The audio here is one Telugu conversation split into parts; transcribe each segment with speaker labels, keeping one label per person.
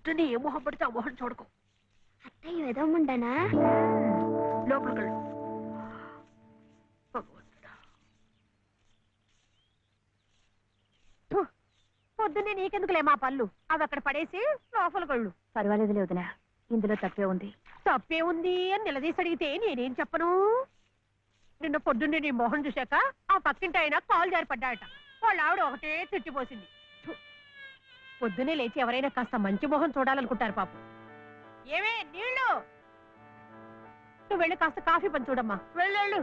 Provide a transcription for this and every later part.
Speaker 1: పొద్దున్నే ఏ మొహం పడితే ఆ మొహం చూడకు.
Speaker 2: అత్తయ్య ఎదవమంటానా?
Speaker 1: లోపలికి పొద్దున్నే నీకెందుకులే మా పళ్ళు, అవి అక్కడ పడేసి లోపలికి వెళ్ళు.
Speaker 3: పర్వాలేదు వదినా, ఇందులో తప్పే ఉంది.
Speaker 1: తప్పే ఉంది అని నిలదీసి అడిగితే నేనేం చెప్పను? నిన్న పొద్దున్నే నీ మొహం చూశాక ఆ పక్కింటి ఆయన కాలు జారిపడ్డాయట. వాళ్ళ ఆవిడ ఒకటే తిట్టిపోసింది. పొద్దున్నే లేచి ఎవరైనా కాస్త మంచి మొహం చూడాలనుకుంటారు పాపం. ఏమే నీళ్ళు, నువ్వు వెళ్ళి కాస్త కాఫీ పని చూడమ్మా, వెళ్ళు.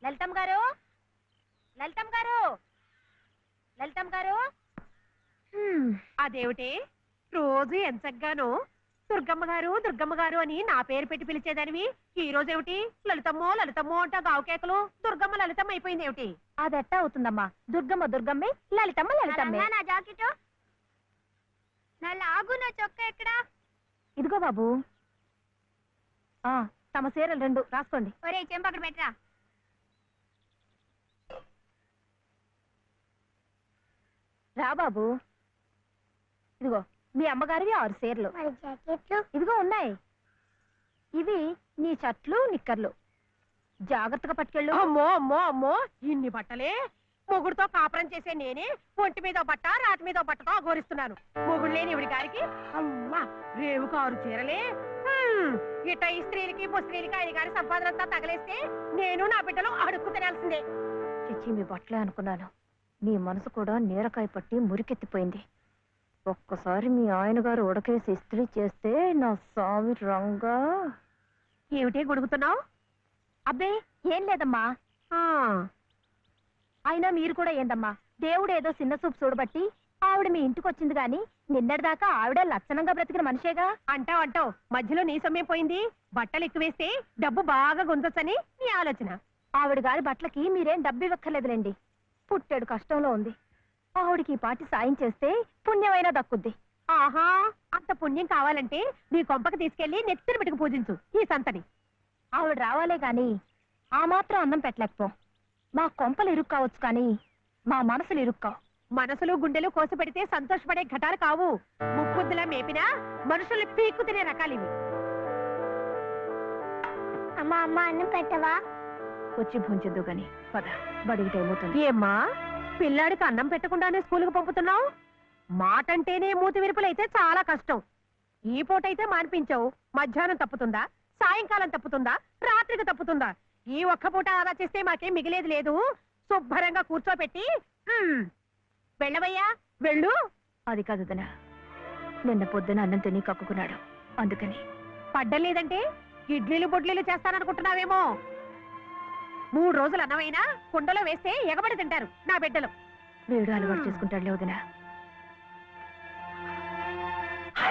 Speaker 3: లలితమ్మ గారు, లలితమ్మ గారు, లలితమ్మ గారు.
Speaker 1: అదేమిటి రోజు ఎంచగ్గాను దుర్గమ్మ గారు అని నా పేరు పెట్టి పిలిచేదానివి, ఈ రోజు ఏమిటి లలితమ్మో లలితమ్మో అంటా గావుకేకలు దుర్గమ్మ లలితమ్మ అయిపోయింది ఏమిటి?
Speaker 3: అది ఎట్టా అవుతుందమ్మా, దుర్గమ్మ దుర్గమ్మే, లలితమ్మ లలితమ్మే.
Speaker 2: నా జాకెట్, నా లాగు, నా చొక్క ఎక్కడా?
Speaker 3: ఇదిగో బాబు, తమ చీరలు 2 రాసుకోండి.
Speaker 2: ఒరే చెంప అక్కడ పెట్టరా.
Speaker 3: రా బాబు, ఇదిగో మీ అమ్మగారివి 6 చీరలు. ఇదిగో ఉన్నాయి, ఇవి నీ షర్ట్లు నిక్కర్లు, జాగ్రత్తగా పట్టుకెళ్ళు.
Speaker 1: అమ్మో అమ్మో అమ్మో, ఇన్ని బట్టలే? మొగుడుతో కాపురం చేసే నేనే ఒంటి మీద బట్ట రాటి మీద బట్టతో అఘోరిస్తున్నాను. మొగుడు లేని ఇవిడి గారికి అమ్మా రేవు 6 చీరలే. ఇట ఈ స్త్రీలకి ముస్త్రీలకి ఆయన గారి సంపాదన అంతా తగలేస్తే నేను నా బిడ్డలు అడుక్కు తినాల్సిందే.
Speaker 3: చిచ్చి, మీ బట్టలే అనుకున్నాను. మీ మనసు కూడా నీరకాయ పట్టి మురికెత్తిపోయింది. ఒక్కసారి మీ ఆయన గారు ఉడకేసి ఇస్త్రీ చేస్తే నా స్వామి రంగా.
Speaker 1: ఏమిటే గొడుగుతున్నావు?
Speaker 3: అబ్బే ఏం లేదమ్మా. అయినా మీరు కూడా ఏందమ్మా, దేవుడు ఏదో చిన్న చూపు చూడబట్టి ఆవిడ మీ ఇంటికి వచ్చింది గాని నిన్నటిదాకా ఆవిడ లక్షణంగా బ్రతికిన మనిషేగా.
Speaker 1: అంటావు మధ్యలో నీ సమయం పోయింది. బట్టలు ఎక్కువేస్తే డబ్బు బాగా గుంజొచ్చని నీ ఆలోచన.
Speaker 3: ఆవిడ గారి బట్టలకి మీరేం డబ్బు ఇవ్వక్కర్లేదులేండి. పుట్టాడు కష్టంలో ఉంది. ఆవిడికి ఈ పాటి సాయం చేస్తే పుణ్యమైనా దక్కుద్ది.
Speaker 1: ఆహా, అంత పుణ్యం కావాలంటే నీ కొంపకి తీసుకెళ్లి నెత్తిన పెట్టుకు పూజించు ఈ సంతని.
Speaker 3: ఆవిడ రావాలే గాని ఆ మాత్రం అన్నం పెట్టలేకపో. మా కొంపలు ఇరుక్కు కావచ్చు కానీ మా మనసులు ఇరుక్కావు.
Speaker 1: మనసులు గుండెలు కోసి పెడితే సంతోషపడే ఘటాలు కావు. ముప్పుద్దులా మేపినా మనుషుల్ని పీక్కు తినే రకాలివి.
Speaker 2: అమ్మా అమ్మ అన్నం పెట్టవా?
Speaker 3: వచ్చి భుంచొద్దు గాని పద, బడికి టైం అవుతుంది.
Speaker 1: ఏమ్మా, పిల్లాడికి అన్నం పెట్టకుండానే స్కూల్కి పంపుతున్నావు? మాటంటేనే మూతి విరుపులైతే చాలా కష్టం. ఈ పూటైతే మాన్పించావు, మధ్యాహ్నం తప్పుతుందా, సాయంకాలం తప్పుతుందా, రాత్రికి తప్పుతుందా? ఈ ఒక్క పూట ఆదా చేస్తే మాకేం మిగిలేదు లేదు. శుభ్రంగా కూర్చోపెట్టి వెళ్ళవయ్యా, వెళ్ళు.
Speaker 3: అది కాదు దనా, నిన్న పొద్దున అన్నం తిని కక్కుకున్నాడు, అందుకని.
Speaker 1: పడ్డలేదంటే ఇడ్లీలు బొడ్లీలు చేస్తాననుకుంటున్నావేమో. 3 రోజులు అన్నమైనా కుండలో వేస్తే ఎగబడి తింటారు నా బిడ్డలు.
Speaker 3: వేడు అలవాటు చేసుకుంటాడు వదినా.